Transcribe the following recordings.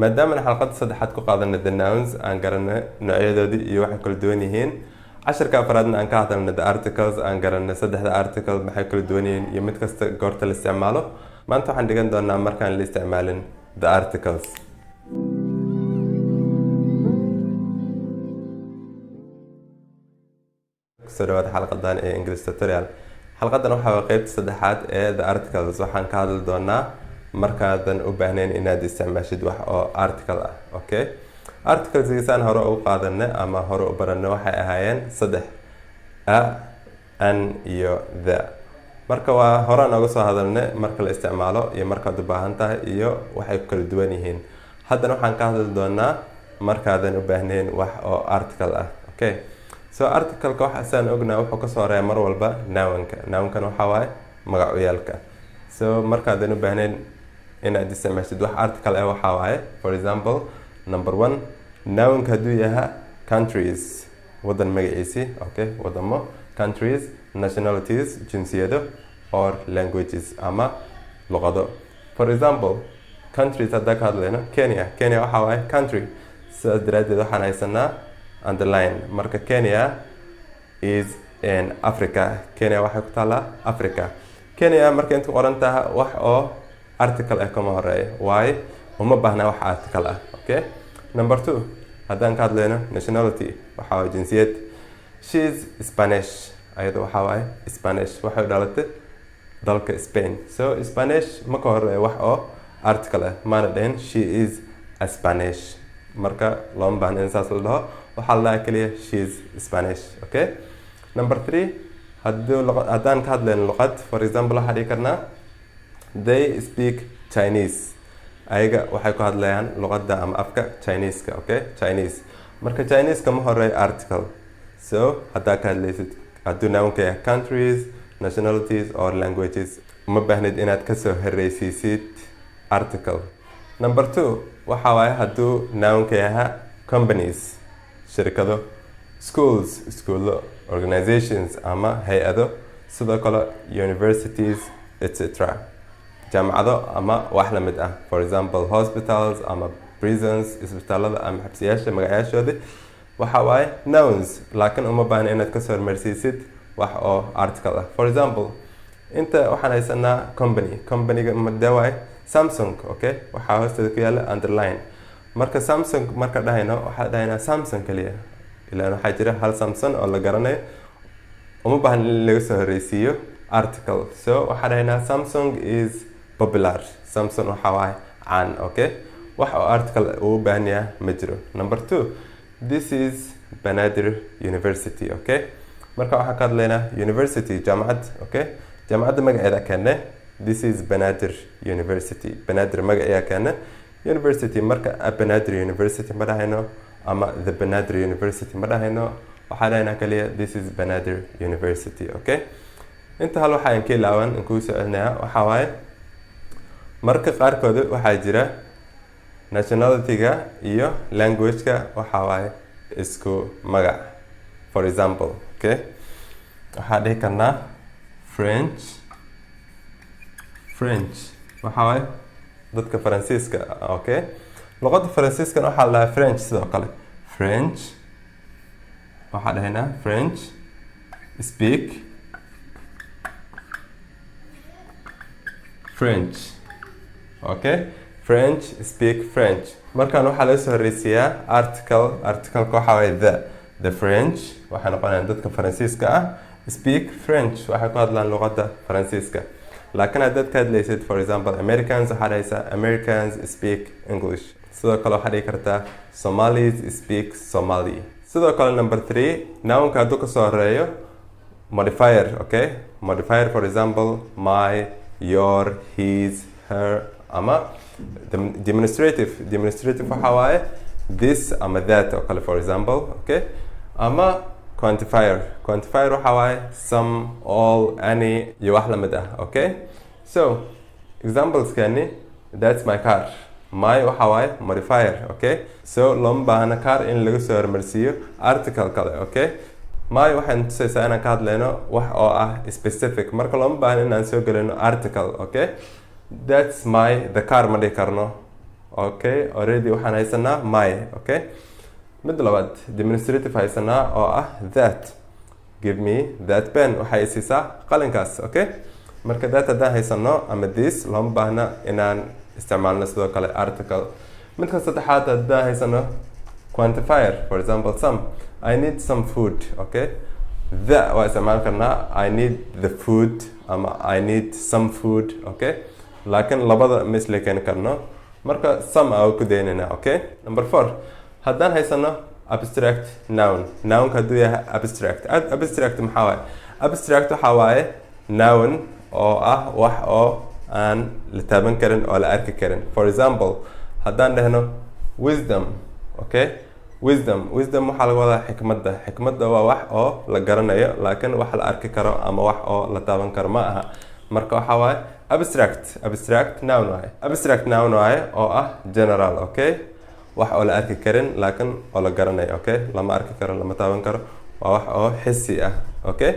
maadaama xalqada saddexaad ku qaadanay the nouns aan garanay noocyadoodii iyo waxay kala duwan yihiin casharka afraadna aan ka hadalnay the articles aan garanay saddexda article maxay kala duwan yihiin iyo mid kasta goorta la isticmaalo maanta waxaan dhigan doonaa markaan la isticmaalin the articles kusoo dhawaada xalqadan ee English tutorial xalqadan waxaa qaybta saddexaad ee the articles waxaan ka hadli doonaa markaadan u baahnayn inaad isticmaashid wax oo article ah okay articles isaan hore u qaadanay ama hore u baranay waxay ahaayeen saddex a an iyo the marka waa hore nooga soo hadalnay marka la isticmaalo iyo markaad u baahan tahay iyo waxay kala duwan yihiin haddana waxaan ka hadli doonaa markaadan u baahnayn wax oo article ah okay so article-ka waxa aan ognaa wuxuu ka soo horeeyaa mar walba noun-kan waxa waaye magacyaalka so markaadan u baahnayn inaad isticmaashid wax article ah waxa waaye for example number 1 noun-ka haduu yahay countries wadan magaciisi okay wadamo countries nationalities jinsiyado or languages ama luqado for example countries hadda ka hadlayno Kenya waxa waaye country sidaas daraadeed waxaan haysanaa underline marka Kenya is in Africa Kenya waxay ku taalaa Africa Kenya marka inta qoran tahay wax oo article ah kama horeeyo why uma baahna wax article ah okay number 2 haddaan ka hadlayno nationality waxa waa jinsiyad she is Spanish ayada waxa waaye Spanish waxay dhalatay dalka Spain so Spanish ma ka horeeyo wax oo article ah maana dhayn she is a Spanish marka loo baahan in saas la dhaho waxaa la kaliya she is Spanish okay number 3 haddaan ka hadlayno luqad for example waxaa dhihi karnaa they speak Chinese ayaga waxay ku hadlayaan luqadda ama afka Chinese-ka okay Chinese marka Chinese kama horeeyo article so haddaa ka hadlaysid hadduu noun-ka yahay countries nationalities or languages uma baahnid inaad kasoo horeysiisid article number 2 waxa waaye hadduu noun-ka yahay companies shirkado schools iskuulo organizations ama hay-ado sidoo kale universities etc jaamacado ama wax la mid ah for example hospitals ama prisons isbitaalada ama xabsiyaasha magacaashooda waxa waaye nouns laakiin uma baahna inaad ka soo hormarsiisid wax oo article ah for example inta waxaan haysanaa company-ga madaway Samsung okay waxa hoosteeda ku yaala underline marka Samsung marka dhahayno waxa dhahaynaa Samsung kaliya ilaa waxa jira hal Samsung oo la garanayo uma baahna in laga soo horeysiiyo article so waxa dhahaynaa Samsung is popular Samsung waxa waaye caan okay wax oo article uu baahan yahay ma jiro number 2 this is Banaadir University okay marka waxa ka hadlaynaa university jaamacad okay jaamacadda magaceeda keene this is Banaadir University Banaadir magaceeda keene university marka Banaadir University ma dhahayno ama the Banaadir University ma dhahayno waxa dhahaynaa kaliya this is Banaadir University okay inta hal waxa aan ka ilaawan in ku soo celinayaa waxa waaye marka qaarkood waxaa jira nationality-ga iyo language-ka waxa waaye isku magac for example okay waxaa dhihi karnaa French waxa waaye dadka Faransiiska okay luqadda Faransiiska waxa la French sidoo kale French waxa dhahaynaa French speak French okay French speak French markaan waxa la soo horeysiyaa article waxa waaye the French waxa noqonayaan dadka Faransiiska ah speak French waxa ku hadlaan luqadda Faransiiska laakiin haddaad ka hadlaysid for example Americans waxa dhahaysaa Americans speak English sidoo kale waxa dhihi kartaa Somalis speak Somali sidoo kale number 3 noun-ka hadduu ka soo horeeyo modifier okay modifier for example my your his her ama demonstrative waxa waaye this ama that oo kale for example okay ama quantifier waxa waaye some all any iyo wax la mid ah okay so examples kani that's my car my waxa waaye modifier okay so lama baahna car in laga soo hormarsiiyo article kale okay my waxaan tusaysaa inaan ka hadlayno wax oo ah specific marka lama baahna inaan soo gelino article okay that's the car ma dhihi karno okay already waxaan haysanaa my okay mid labaad demonstrative haysanaa oo ah that give me that pen waxay siisaa qalinkaas okay marka that haddaan haysano ama this looma baahna inaan isticmaalno sidoo kale article midka saddexaad haddaan haysano quantifier for example some I need some food okay the waa isticmaal karnaa I need the food ama I need some food okay laakiin labada ma isla keeni karno marka some aan ku daynayna okay number 4 haddaan haysano abstract noun hadduu yahay abstract maxaa waaye abstract waxaa waaye noun oo ah wax oo aan la taaban karin oo la arki karin for example haddaan dhahno wisdom okay wisdom waxaa laga wadaa xikmadda waa wax oo la garanayo laakiin wax la arki karo ama wax oo la taaban karo ma aha marka waxaa waaye abstract noun waaye oo ah general okay wax oo la arki karin laakiin oo la garanayo okay lama arki karo lama taaban karo waa wax oo xisi ah okay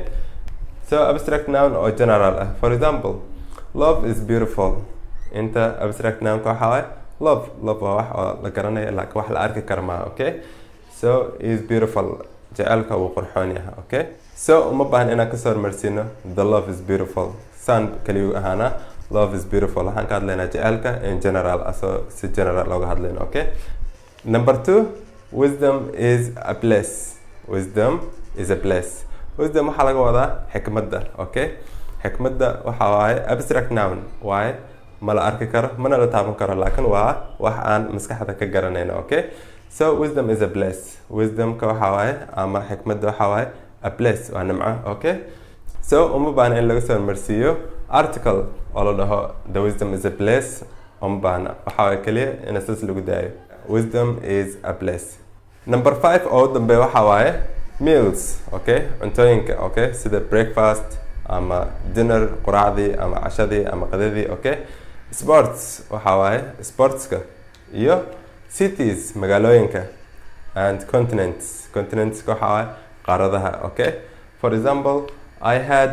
so abstract noun oo general ah for example love is beautiful inta abstract noun ka waxa waaye love waa wax oo la garanayo laakiin wax la arki karo ma okay so is beautiful jaceelka wuu qurxoon yahay okay so uma baahan inaan kasoo hormarsiino the love is beautiful san kaliyu ahaana love is beautiful waxaan ka hadlaynaa jaceelka in general asoo si general looga hadlayno okay number 2 wisdom is a bliss wisdom waxaa laga wadaa xikmadda okay xikmadda waxaa waaye abstract noun waaye ma la arki karo mana la taaban karo laakiin waa wax aan maskaxda ka garanayno okay so wisdom is a bliss wisdomka waxaa waaye ama xikmadda waxaa waaye a bliss waa nimco okay so uma baahna in laga soo hormarsiiyo article oo la dhaho the wisdom is a bliss uma baahna waxaa waaye keliya in saas lagu daayo wisdom is a bliss number 5 oo dambe waxaa waaye meals okay cuntooyinka okay sida breakfast ama dinner quraacdii ama cashadii ama qadadii okay sports waxaa waaye sportska iyo cities magaalooyinka and continents waxaa waaye qaaradaha okay for example I had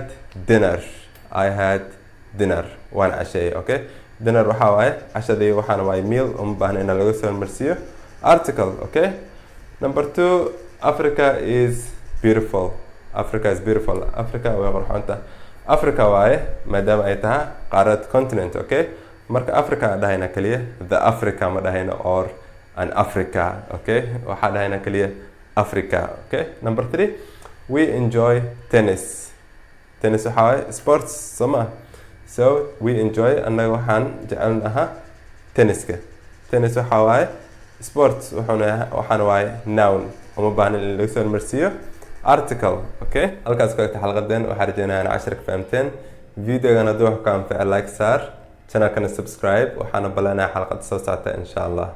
dinner waan casheeyey okay dinner waxaa waaye cashadii waxaana waaye meal uma baahna in laga soo hormarsiiyo article okay number 2 Africa is beautiful Africa way qurxoonta Africa waaye maadaama ay tahay qaarad continent okay marka Africa dhahayna kaliya the Africa ma dhahayna or an Africa okay waxa dhahayna kaliya Africa okay number 3 we enjoy tennis waxa waaye sports soma so we enjoy annaga waxaan jecelnahay tennis waxa waaye sports waxaan waaye noun uma baahna in laga soo hormarsiiyo article okay halkaas ku egta xalqadan waxaan rajeynayaa in casharka fahamteen videogana hadduu wax ku anfaco like saar channelkana subscribe waxaana balanayaa xalqada soo socota insha Allah